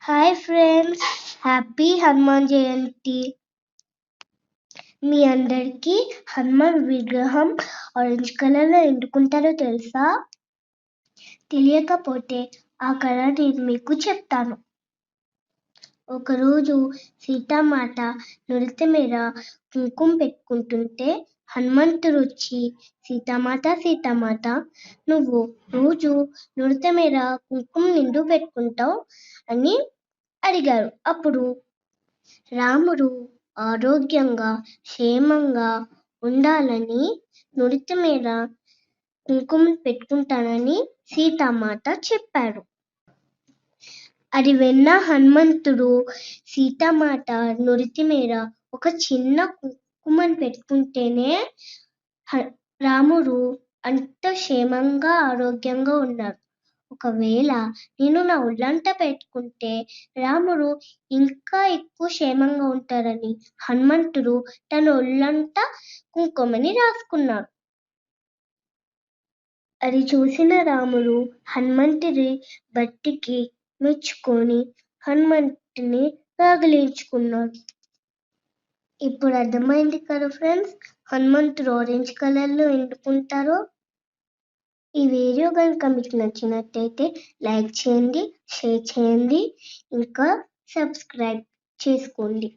Hi friends, happy Hanuman Jayanti. మీ అందరికీ హనుమాన్ విగ్రహం orange కలర్లో ఎందుకుంటారో తెలుసా? తెలియకపోతే ఆ కలర్ నేను మీకు చెప్తాను. ఒకరోజు సీతామాత నురితి మీద కుంకుమ పెట్టుకుంటుంటే హనుమంతుడు వచ్చి సీతామాత నువ్వు రోజు నురితి మీద కుంకుమ నిండు పెట్టుకుంటావు అని అడిగారు. అప్పుడు రాముడు ఆరోగ్యంగా క్షేమంగా ఉండాలని నురితి మీద కుంకుమ పెట్టుకుంటానని సీతామాత చెప్పారు. అది విన్న హనుమంతుడు సీతామాత నురితి మీద ఒక చిన్న కుంకుమను పెట్టుకుంటేనే రాముడు అంత క్షేమంగా ఆరోగ్యంగా ఉన్నారు. ఒకవేళ నేను నా ఒళ్ళంతా పెట్టుకుంటే రాముడు ఇంకా ఎక్కువ క్షేమంగా ఉంటారని హనుమంతుడు తన ఒళ్ళంతా కుంకుమని రాసుకున్నాడు. అది చూసిన రాముడు హనుమంతుడి భక్తికి మెచ్చుకొని హనుమంతుని రాగలించుకున్నాడు. ఇప్పుడు అర్థమైంది కదా ఫ్రెండ్స్, హనుమంతుడు ఆరెంజ్ కలర్లో ఎందుకుంటారో. ఈ వీడియో కనుక మీకు నచ్చినట్టయితే లైక్ చేయండి, షేర్ చేయండి, ఇంకా సబ్స్క్రైబ్ చేసుకోండి.